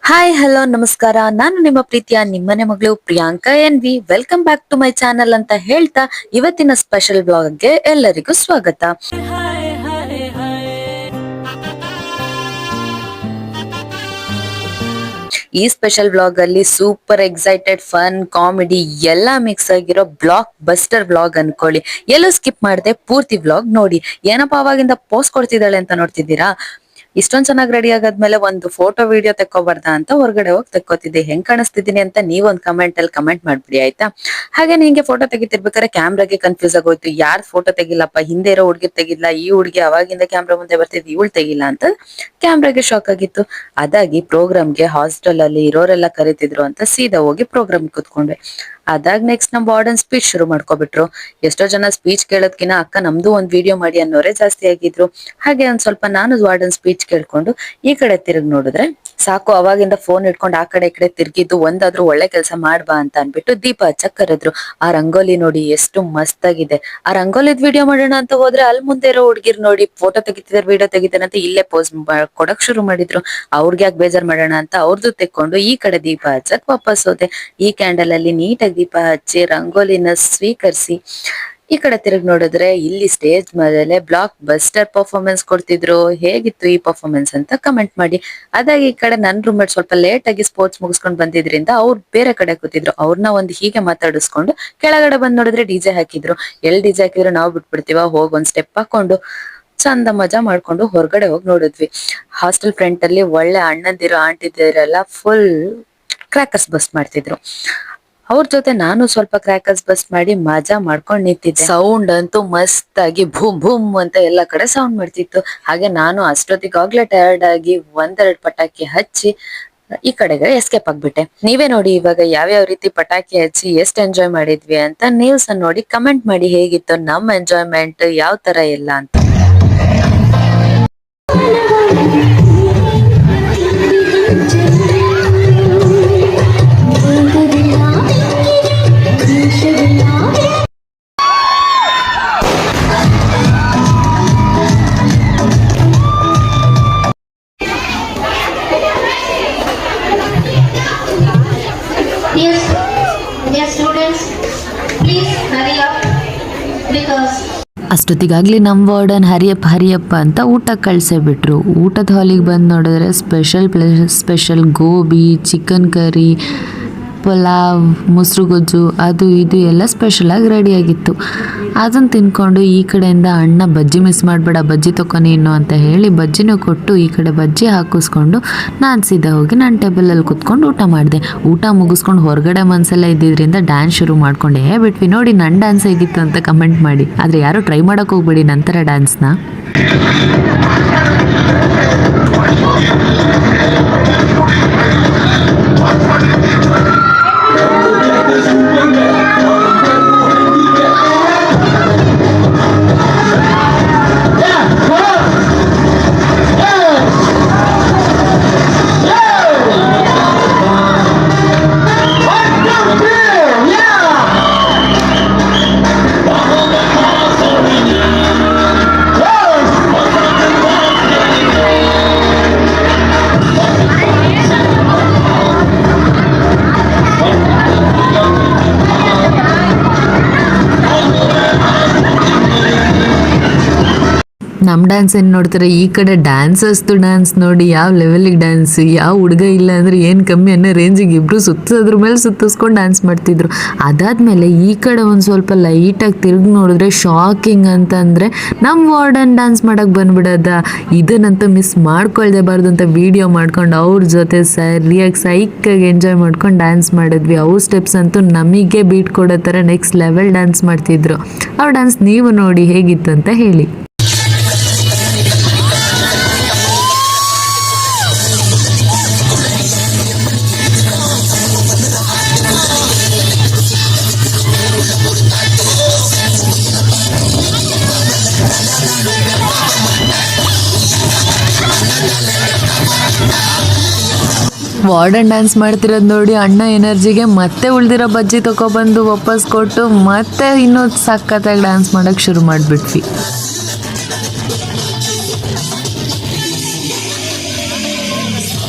Hi hello ನಮಸ್ಕಾರ. ನಾನು ನಿಮ್ಮ ಪ್ರೀತಿಯ ನಿಮ್ಮನೆ ಮಗಳು Priyanka N V. Welcome back to my channel ಅಂತ ಹೇಳ್ತಾ ಇವತ್ತಿನ ಸ್ಪೆಷಲ್ ಬ್ಲಾಗ್ಗೆ ಎಲ್ಲರಿಗೂ ಸ್ವಾಗತ. ಈ ಸ್ಪೆಷಲ್ ಬ್ಲಾಗ್ ಅಲ್ಲಿ ಸೂಪರ್ ಎಕ್ಸೈಟೆಡ್ ಫನ್ ಕಾಮಿಡಿ ಎಲ್ಲಾ ಮಿಕ್ಸ್ ಆಗಿರೋ ಬ್ಲಾಕ್ ಬಸ್ಟರ್ ಬ್ಲಾಗ್ ಅನ್ಕೊಳ್ಳಿ. ಎಲ್ಲೂ ಸ್ಕಿಪ್ ಮಾಡದೆ ಪೂರ್ತಿ ಬ್ಲಾಗ್ ನೋಡಿ. ಏನಪ್ಪಾ ಅವಾಗಿಂದ ಪೋಸ್ಟ್ ಕೊಡ್ತಿದ್ದಾಳೆ ಅಂತ ನೋಡ್ತಿದ್ದೀರಾ? ಇಷ್ಟೊಂದ್ ಚೆನ್ನಾಗಿ ರೆಡಿ ಆಗಾದ್ಮೇಲೆ ಒಂದು ಫೋಟೋ ವಿಡಿಯೋ ತೆಕ್ಕೋಬಾರ್ದಾ ಅಂತ ಹೊರಗಡೆ ಹೋಗಿ ತೆಕ್ಕೋತಿದ್ದೆ. ಹೆಂಗ್ ಕಾಣಿಸ್ತಿದ್ದೀನಿ ಅಂತ ನೀವೊಂದ್ ಕಮೆಂಟ್ ಅಲ್ಲಿ ಕಮೆಂಟ್ ಮಾಡ್ಬಿಡಿ ಆಯ್ತಾ. ಹಾಗೆ ನಿಂಗೆ ಫೋಟೋ ತೆಗಿತಿರ್ಬೇಕಾದ್ರೆ ಕ್ಯಾಮ್ರಾಗೆ ಕನ್ಫ್ಯೂಸ್ ಆಗೋಯ್ತು. ಯಾರ್ ಫೋಟೋ ತೆಗಿಲ್ಲಪ್ಪ, ಹಿಂದೆ ಇರೋ ಹುಡ್ಗಿ ತೆಗಿಲ್ಲ, ಈ ಹುಡ್ಗಿ ಅವಾಗಿಂದ ಕ್ಯಾಮ್ರಾ ಮುಂದೆ ಬರ್ತಿದ್ ಇವಳು ತೆಗಿಲ್ಲ ಅಂತ ಕ್ಯಾಮ್ರಾಗೆ ಶಾಕ್ ಆಗಿತ್ತು. ಅದಾಗಿ ಪ್ರೋಗ್ರಾಮ್ಗೆ ಹಾಸ್ಟೆಲ್ ಅಲ್ಲಿ ಇರೋರೆಲ್ಲ ಕರೀತಿದ್ರು ಅಂತ ಸೀದಾ ಹೋಗಿ ಪ್ರೋಗ್ರಾಮ್ ಕೂತ್ಕೊಂಡ್ವಿ. ಅದಾಗ್ ನೆಕ್ಸ್ಟ್ ನಮ್ ವಾರ್ಡನ್ ಸ್ಪೀಚ್ ಶುರು ಮಾಡ್ಕೊಬಿಟ್ರು. ಎಷ್ಟೋ ಜನ ಸ್ಪೀಚ್ ಕೇಳೋದ್ಕಿನ ಅಕ್ಕ ನಮ್ದು ಒಂದ್ ವಿಡಿಯೋ ಮಾಡಿ ಅನ್ನೋರೇ ಜಾಸ್ತಿ ಆಗಿದ್ರು. ಹಾಗೆ ಒಂದ್ ಸ್ವಲ್ಪ ನಾನು ವಾರ್ಡನ್ ಸ್ಪೀಚ್ ಕೇಳ್ಕೊಂಡು ಈ ಕಡೆ ತಿರುಗಿ ನೋಡಿದ್ರೆ ಸಾಕು, ಅವಾಗಿಂದ ಫೋನ್ ಇಟ್ಕೊಂಡು ಆ ಕಡೆ ಈ ಕಡೆ ತಿರ್ಗಿದ್ದು ಒಂದಾದ್ರೂ ಒಳ್ಳೆ ಕೆಲಸ ಮಾಡ್ಬಾ ಅಂತ ಅನ್ಬಿಟ್ಟು ದೀಪ ಹಚ್ಚಕ್ ಕರೆದ್ರು. ಆ ರಂಗೋಲಿ ನೋಡಿ ಎಷ್ಟು ಮಸ್ತ್ ಆಗಿದೆ. ಆ ರಂಗೋಲಿದ್ ವಿಡಿಯೋ ಮಾಡೋಣ ಅಂತ ಹೋದ್ರೆ ಅಲ್ಲಿ ಮುಂದೆ ಇರೋ ಹುಡ್ಗಿರ್ ನೋಡಿ ಫೋಟೋ ತೆಗಿತಿದಾರೆ ವಿಡಿಯೋ ತೆಗಿತಾನೆ ಅಂತ ಇಲ್ಲೇ ಪೋಸ್ ಕೊಡಕ್ ಶುರು ಮಾಡಿದ್ರು. ಅವ್ರಿಗೆ ಯಾಕೆ ಬೇಜಾರ್ ಮಾಡೋಣ ಅಂತ ಅವ್ರದ್ದು ತೆಕ್ಕೊಂಡು ಈ ಕಡೆ ದೀಪ ಹಚ್ಚಕ್ ವಾಪಸ್ ಹೋದೆ. ಈ ಕ್ಯಾಂಡಲ್ ಅಲ್ಲಿ ನೀಟಾಗಿ ದೀಪ ಹಚ್ಚಿ ರಂಗೋಲಿನ ಸ್ವೀಕರಿಸಿ ಈ ಕಡೆ ತಿರುಗಿ ನೋಡಿದ್ರೆ ಇಲ್ಲಿ ಸ್ಟೇಜ್ ಮೇಲೆ ಬ್ಲಾಕ್ ಬಸ್ಟರ್ ಪರ್ಫಾರ್ಮೆನ್ಸ್ ಕೊಡ್ತಿದ್ರು. ಹೇಗಿತ್ತು ಈ ಪರ್ಫಾರ್ಮೆನ್ಸ್ ಅಂತ ಕಮೆಂಟ್ ಮಾಡಿ. ಅದಾಗಿ ಈ ಕಡೆ ನನ್ ರೂಮ್ಮೇಟ್ ಸ್ವಲ್ಪ ಲೇಟ್ ಆಗಿ ಸ್ಪೋರ್ಟ್ಸ್ ಮುಗಿಸ್ಕೊಂಡ್ ಬಂದಿದ್ರಿಂದ ಅವ್ರು ಬೇರೆ ಕಡೆ ಕೂತಿದ್ರು. ಅವ್ರನ್ನ ಒಂದ್ ಹೀಗೆ ಮಾತಾಡಿಸ್ಕೊಂಡು ಕೆಳಗಡೆ ಬಂದ್ ನೋಡಿದ್ರೆ ಡಿಜೆ ಹಾಕಿದ್ರು. ಎಲ್ ಡಿಜೆ ಹಾಕಿದ್ರು ನಾವು ಬಿಟ್ಬಿಡ್ತೀವ, ಹೋಗ್ ಒಂದ್ ಸ್ಟೆಪ್ ಹಾಕೊಂಡು ಚಂದ ಮಜಾ ಮಾಡ್ಕೊಂಡು ಹೊರಗಡೆ ಹೋಗಿ ನೋಡಿದ್ವಿ. ಹಾಸ್ಟೆಲ್ ಫ್ರಂಟ್ ಅಲ್ಲಿ ಒಳ್ಳೆ ಅಣ್ಣಂದಿರು ಆಂಟಿದಿರೆಲ್ಲ ಫುಲ್ ಕ್ರ್ಯಾಕರ್ಸ್ ಬಸ್ಟ್ ಮಾಡ್ತಿದ್ರು. ಅವ್ರ ಜೊತೆ ನಾನು ಸ್ವಲ್ಪ ಕ್ರ್ಯಾಕರ್ಸ್ ಬಸ್ಟ್ ಮಾಡಿ ಮಜಾ ಮಾಡ್ಕೊಂಡ್ ನಿಂತಿದ್ದೆ. ಸೌಂಡ್ ಅಂತೂ ಮಸ್ತ್ ಆಗಿ ಭೂಮ್ ಭೂಮ್ ಅಂತ ಎಲ್ಲಾ ಕಡೆ ಸೌಂಡ್ ಮಾಡ್ತಿತ್ತು. ಹಾಗೆ ನಾನು ಅಷ್ಟೊತ್ತಿಗಾಗ್ಲೇ ಟಯರ್ಡ್ ಆಗಿ ಒಂದೆರಡು ಪಟಾಕಿ ಹಚ್ಚಿ ಈ ಕಡೆಗೆ ಎಸ್ಕೇಪ್ ಆಗ್ಬಿಟ್ಟೆ. ನೀವೇ ನೋಡಿ ಇವಾಗ ಯಾವ್ಯಾವ ರೀತಿ ಪಟಾಕಿ ಹಚ್ಚಿ ಎಷ್ಟ್ ಎಂಜಾಯ್ ಮಾಡಿದ್ವಿ ಅಂತ ನೀವು ಸಹ ನೋಡಿ ಕಮೆಂಟ್ ಮಾಡಿ ಹೇಗಿತ್ತು ನಮ್ಮ ಎಂಜಾಯ್ಮೆಂಟ್ ಯಾವ ತರ ಎಲ್ಲ ಅಂತ. ಅಷ್ಟೊತ್ತಿಗಾಗ್ಲಿ ನಮ್ ವಾರ್ಡನ್ ಹರಿಯಪ್ಪ ಅಂತ ಊಟ ಕಳ್ಸೇ ಬಿಟ್ರು. ಊಟದ ಹಾಲಿಗೆ ಬಂದು ನೋಡಿದ್ರೆ special gobi, chicken curry, pulao, ಮೊಸರು ಗೊಜ್ಜು ಅದು ಇದು ಎಲ್ಲ ಸ್ಪೆಷಲ್ ಆಗಿ ರೆಡಿ ಆಗಿತ್ತು. ಅದನ್ನ ತಿನ್ಕೊಂಡು ಈ ಕಡೆಯಿಂದ ಅಣ್ಣ ಬಜ್ಜಿ ಮಿಸ್ ಮಾಡಬೇಡ, ಬಜ್ಜಿ ತಕೊ ನೀನು ಅಂತ ಹೇಳಿ ಬಜ್ಜಿನೂ ಕೊಟ್ಟು ಈ ಕಡೆ ಬಜ್ಜಿ ಹಾಕಿಸ್ಕೊಂಡು ನಾನು ಸೀದಾ ಹೋಗಿ ನಾನು ಟೇಬಲಲ್ಲಿ ಕುತ್ಕೊಂಡು ಊಟ ಮಾಡಿದೆ. ಊಟ ಮುಗಿಸ್ಕೊಂಡು ಹೊರಗಡೆ ಮನ್ಸೆಲ್ಲ ಇದ್ದಿದ್ರಿಂದ ಡ್ಯಾನ್ಸ್ ಶುರು ಮಾಡ್ಕೊಂಡೆ ಬಿಟ್ವಿ. ನೋಡಿ ನನ್ನ ಡ್ಯಾನ್ಸ್ ಹೇಗಿತ್ತು ಅಂತ ಕಮೆಂಟ್ ಮಾಡಿ. ಆದರೆ ಯಾರು ಟ್ರೈ ಮಾಡೋಕೆ ಹೋಗ್ಬೇಡಿ ನಂತರ ಡ್ಯಾನ್ಸ್ನ. ನಮ್ಮ ಡ್ಯಾನ್ಸ್ ಏನು ನೋಡ್ತಾರೆ, ಈ ಕಡೆ ಡ್ಯಾನ್ಸರ್ಸ್ದು ಡ್ಯಾನ್ಸ್ ನೋಡಿ ಯಾವ ಲೆವೆಲಿಗೆ ಡ್ಯಾನ್ಸ್, ಯಾವ ಹುಡುಗ ಇಲ್ಲ ಅಂದರೆ ಏನು ಕಮ್ಮಿ ಅನ್ನೋ ರೇಂಜಿಗೆ ಇಬ್ಬರು ಸುತ್ತೋದ್ರ ಮೇಲೆ ಸುತ್ತಿಸ್ಕೊಂಡು ಡ್ಯಾನ್ಸ್ ಮಾಡ್ತಿದ್ರು. ಅದಾದಮೇಲೆ ಈ ಕಡೆ ಒಂದು ಸ್ವಲ್ಪ ಲೈಟಾಗಿ ತಿರುಗಿ ನೋಡಿದ್ರೆ ಶಾಕಿಂಗ್ ಅಂತಂದರೆ ನಮ್ಮ ವಾರ್ಡನ್ ಡ್ಯಾನ್ಸ್ ಮಾಡೋಕ್ಕೆ ಬಂದ್ಬಿಡೋದ. ಇದನ್ನಂತೂ ಮಿಸ್ ಮಾಡ್ಕೊಳ್ದೇಬಾರ್ದು ಅಂತ ವೀಡಿಯೋ ಮಾಡ್ಕೊಂಡು ಅವ್ರ ಜೊತೆ ಸರಿಯಾಗಿ ಸೈಕಾಗಿ ಎಂಜಾಯ್ ಮಾಡ್ಕೊಂಡು ಡ್ಯಾನ್ಸ್ ಮಾಡಿದ್ವಿ. ಅವ್ರ ಸ್ಟೆಪ್ಸ್ ಅಂತೂ ನಮಗೆ ಬೀಟ್ ಕೊಡೋ ಥರ ನೆಕ್ಸ್ಟ್ ಲೆವೆಲ್ ಡ್ಯಾನ್ಸ್ ಮಾಡ್ತಿದ್ರು. ಅವ್ರ ಡ್ಯಾನ್ಸ್ ನೀವು ನೋಡಿ ಹೇಗಿತ್ತು ಅಂತ ಹೇಳಿ. ವಾರ್ಡನ್ ಡ್ಯಾನ್ಸ್ ಮಾಡ್ತಿರೋದು ನೋಡಿ ಅಣ್ಣ ಎನರ್ಜಿಗೆ ಮತ್ತೆ ಉಳ್ದಿರೋ ಬಜ್ಜಿ ತಗೊಬಂದು ವಾಪಸ್ ಕೊಟ್ಟು ಮತ್ತೆ ಇನ್ನೂ ಸಖತ್ತಾಗಿ ಡ್ಯಾನ್ಸ್ ಮಾಡೋಕ್ಕೆ ಶುರು ಮಾಡಿಬಿಟ್ವಿ.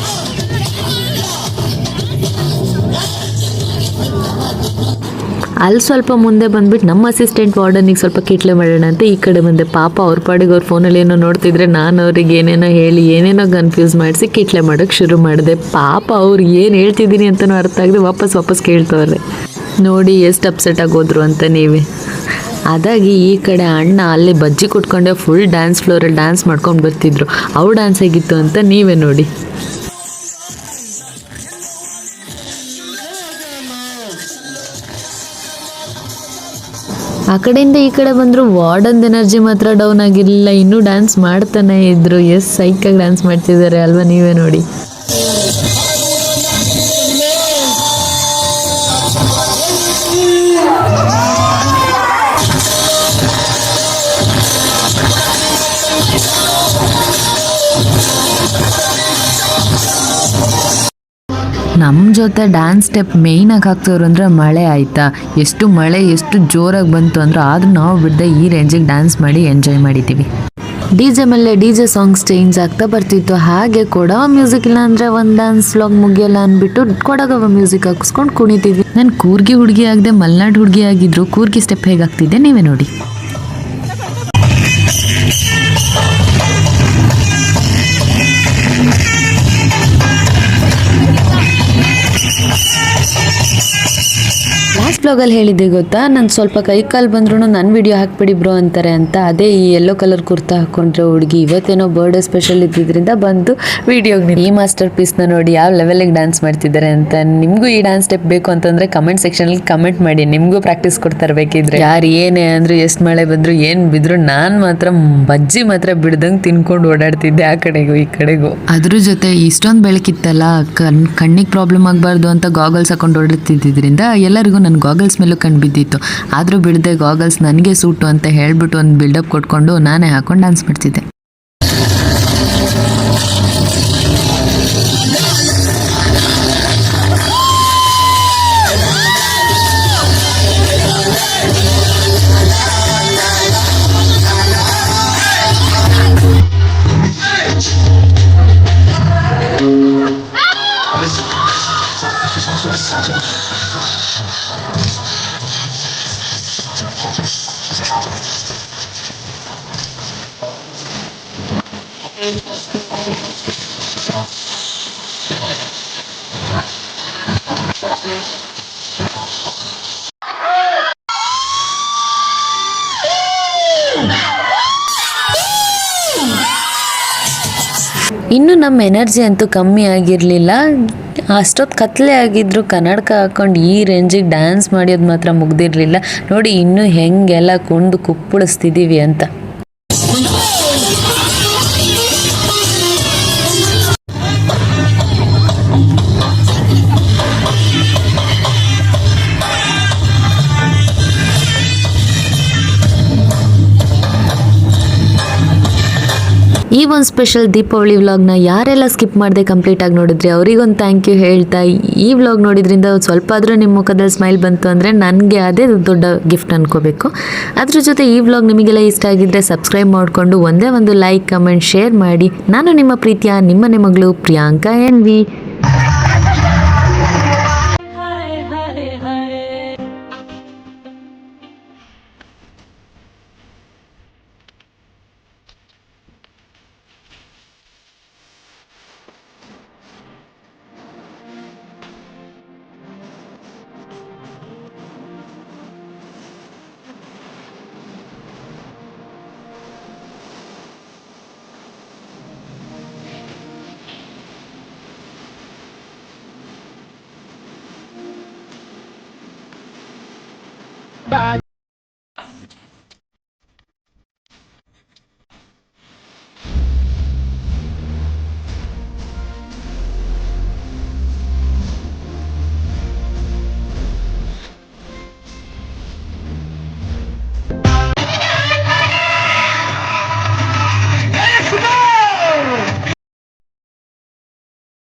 ಅಲ್ಲಿ ಸ್ವಲ್ಪ ಮುಂದೆ ಬಂದ್ಬಿಟ್ಟು ನಮ್ಮ ಅಸಿಸ್ಟೆಂಟ್ ವಾರ್ಡನಿಗೆ ಸ್ವಲ್ಪ ಕಿಟ್ಲೆ ಮಾಡೋಣ ಅಂತ ಈ ಕಡೆ ಬಂದೆ. ಪಾಪ ಅವ್ರ ಪಾಡಿಗೆ ಅವ್ರ ಫೋನಲ್ಲಿ ಏನೋ ನೋಡ್ತಿದ್ರೆ ನಾನು ಅವ್ರಿಗೆ ಏನೇನೋ ಹೇಳಿ ಏನೇನೋ ಕನ್ಫ್ಯೂಸ್ ಮಾಡಿಸಿ ಕಿಟ್ಲೆ ಮಾಡೋಕ್ಕೆ ಶುರು ಮಾಡಿದೆ. ಪಾಪ ಅವ್ರು ಏನು ಹೇಳ್ತಿದ್ದೀನಿ ಅಂತಲೂ ಅರ್ಥ ಆಗದೆ ವಾಪಸ್ ಕೇಳ್ತವ್ರೆ. ನೋಡಿ ಎಷ್ಟು ಅಪ್ಸೆಟ್ ಆಗೋದ್ರು ಅಂತ ನೀವೇ. ಅದಾಗಿ ಈ ಕಡೆ ಅಣ್ಣ ಅಲ್ಲಿ ಬಜ್ಜಿ ಕೊಟ್ಕೊಂಡೆ ಫುಲ್ ಡ್ಯಾನ್ಸ್ ಫ್ಲೋರಲ್ಲಿ ಡ್ಯಾನ್ಸ್ ಮಾಡ್ಕೊಂಡು ಬರ್ತಿದ್ರು. ಅವ್ರು ಡ್ಯಾನ್ಸ್ ಹೇಗಿತ್ತು ಅಂತ ನೀವೇ ನೋಡಿ. ಆ ಕಡೆಯಿಂದ ಈ ಕಡೆ ಬಂದರು. ವಾರ್ಡನ್ ಎನರ್ಜಿ ಮಾತ್ರ ಡೌನ್ ಆಗಿರಲಿಲ್ಲ, ಇನ್ನೂ ಡ್ಯಾನ್ಸ್ ಮಾಡ್ತಾನೆ ಇದ್ರು. ಎಸ್ ಸೈಕಾಗಿ ಡ್ಯಾನ್ಸ್ ಮಾಡ್ತಿದ್ದಾರೆ ಅಲ್ವಾ, ನೀವೇ ನೋಡಿ. ನಮ್ಮ ಜೊತೆ ಡ್ಯಾನ್ಸ್ ಸ್ಟೆಪ್ ಮೇಯ್ನಾಗಿ ಹಾಕ್ತವ್ರು ಅಂದರೆ ಮಳೆ ಆಯಿತಾ. ಎಷ್ಟು ಜೋರಾಗಿ ಬಂತು ಅಂದ್ರೆ ಆದರೂ ನಾವು ಬಿಡದೆ ಈ ರೇಂಜಿಗೆ ಡ್ಯಾನ್ಸ್ ಮಾಡಿ ಎಂಜಾಯ್ ಮಾಡಿದ್ದೀವಿ. DJ ಮೇಲೆ DJ ಸಾಂಗ್ಸ್ ಚೇಂಜ್ ಆಗ್ತಾ ಬರ್ತಿತ್ತು. ಹಾಗೆ ಕೊಡವ ಮ್ಯೂಸಿಕ್ ಇಲ್ಲ ಅಂದರೆ ಒಂದು ಡ್ಯಾನ್ಸ್ ವ್ಲಾಗ್ ಮುಗಿಯಲ್ಲ ಅಂದ್ಬಿಟ್ಟು ಕೊಡಗವ ಮ್ಯೂಸಿಕ್ ಹಾಕಿಸ್ಕೊಂಡು ಕುಣಿತಿದ್ವಿ. ನಾನು ಕೂರ್ಗಿ ಹುಡುಗಿ ಆಗದೆ ಮಲ್ನಾಡು ಹುಡುಗಿ ಆಗಿದ್ರು ಕೂರ್ಗಿ ಸ್ಟೆಪ್ ಹೇಗಾಗ್ತಿದ್ದೆ ನೀವೇ ನೋಡಿ. ಲಾಸ್ಟ್ ಬ್ಲಾಗಲ್ಲಿ ಹೇಳಿದ್ದೆ ಗೊತ್ತಾ, ನಾನು ಸ್ವಲ್ಪ ಕೈ ಕಾಲು ಬಂದ್ರೂ ನನ್ನ ವಿಡಿಯೋ ಹಾಕ್ಬಿಡಿ ಬ್ರೋ ಅಂತಾರೆ ಅಂತ. ಅದೇ ಈ ಯೆಲ್ಲೋ ಕಲರ್ ಕುರ್ತಾ ಹಾಕೊಂಡ್ರೆ ಹುಡುಗಿ ಇವತ್ತೇನೋ ಬರ್ಡೇ ಸ್ಪೆಷಲ್ ಇದ್ದಿದ್ದರಿಂದ ಬಂದು ವಿಡಿಯೋಗೆ ಈ ಮಾಸ್ಟರ್ ಪೀಸ್ನ ನೋಡಿ ಯಾವ ಲೆವೆಲಿಗೆ ಡ್ಯಾನ್ಸ್ ಮಾಡ್ತಿದ್ದಾರೆ ಅಂತ. ನಿಮಗೂ ಈ ಡ್ಯಾನ್ಸ್ ಸ್ಟೆಪ್ ಬೇಕು ಅಂತಂದರೆ ಕಮೆಂಟ್ ಸೆಕ್ಷನಲ್ಲಿ ಕಮೆಂಟ್ ಮಾಡಿ, ನಿಮಗೂ ಪ್ರಾಕ್ಟೀಸ್ ಕೊಡ್ತಾರೆ ಬೇಕಿದ್ರೆ. ಯಾರು ಏನೇ ಅಂದರು ಎಷ್ಟು ಮಳೆ ಬಂದರು ಏನು ಬಿದ್ರು ನಾನು ಮಾತ್ರ ಬಜ್ಜಿ ಮಾತ್ರ ಬಿಡ್ದಂಗೆ ತಿನ್ಕೊಂಡು ಓಡಾಡ್ತಿದ್ದೆ ಆ ಕಡೆಗೂ ಈ ಕಡೆಗೂ. ಅದ್ರ ಜೊತೆ ಇಷ್ಟೊಂದು ಬೆಳಕಿತ್ತಲ್ಲ, ಕಣ್ಣಿಗೆ ಪ್ರಾಬ್ಲಮ್ ಆಗಬಾರ್ದು ಅಂತ ಗಾಗಲ್ಸ್ ಹಾಕೊಂಡು ಓಡಾಡ್ತಿದ್ದರಿಂದ ಎಲ್ಲರಿಗೂ ನನ್ನ ಗಾಗಲ್ಸ್ ಮೇಲೂ ಕಣ್ಣು ಬಿದ್ದಿತ್ತು. ಆದರೂ ಬಿಡದೆ ಗಾಗಲ್ಸ್ ನನಗೆ ಸೂಟು ಅಂತ ಹೇಳ್ಬಿಟ್ಟು ಒಂದು ಬಿಲ್ಡಪ್ ಕೊಟ್ಕೊಂಡು ನಾನೇ ಹಾಕೊಂಡು ಡ್ಯಾನ್ಸ್ ಮಾಡ್ತಿದ್ದೆ. ಇನ್ನು ನಮ್ಮ ಎನರ್ಜಿ ಅಂತೂ ಕಮ್ಮಿ ಆಗಿರಲಿಲ್ಲ. ಅಷ್ಟೊತ್ತು ಕತ್ಲೆ ಆಗಿದ್ರು ಕನ್ನಡಕ ಹಾಕೊಂಡು ಈ ರೇಂಜಿಗೆ ಡ್ಯಾನ್ಸ್ ಮಾಡೋದು ಮಾತ್ರ ಮುಗ್ದಿರಲಿಲ್ಲ ನೋಡಿ. ಇನ್ನೂ ಹೆಂಗೆಲ್ಲ ಕೊಂಡು ಕುಪ್ಪಳಿಸ್ತಿದ್ದೀವಿ ಅಂತ. ಈ ಒಂದು ಸ್ಪೆಷಲ್ ದೀಪಾವಳಿ ವ್ಲಾಗ್ನ ಯಾರೆಲ್ಲ ಸ್ಕಿಪ್ ಮಾಡದೆ ಕಂಪ್ಲೀಟ್ ಆಗಿ ನೋಡಿದ್ರಿ ಅವರಿಗೊಂದು ಥ್ಯಾಂಕ್ ಯು ಹೇಳ್ತಾ, ಈ ವ್ಲಾಗ್ ನೋಡಿದ್ರಿಂದ ಸ್ವಲ್ಪ ಆದರೂ ನಿಮ್ಮ ಮುಖದಲ್ಲಿ ಸ್ಮೈಲ್ ಬಂತು ಅಂದರೆ ನನಗೆ ಅದೇ ದೊಡ್ಡ ಗಿಫ್ಟ್ ಅನ್ಕೋಬೇಕು. ಅದ್ರ ಜೊತೆ ಈ ವ್ಲಾಗ್ ನಿಮಗೆಲ್ಲ ಇಷ್ಟ ಆಗಿದ್ದರೆ ಸಬ್ಸ್ಕ್ರೈಬ್ ಮಾಡಿಕೊಂಡು ಒಂದೇ ಒಂದು ಲೈಕ್ ಕಮೆಂಟ್ ಶೇರ್ ಮಾಡಿ. ನಾನು ನಿಮ್ಮ ಪ್ರೀತಿಯ ನಿಮ್ಮನೆ ಮಗಳು ಪ್ರಿಯಾಂಕಾ NV. Bye.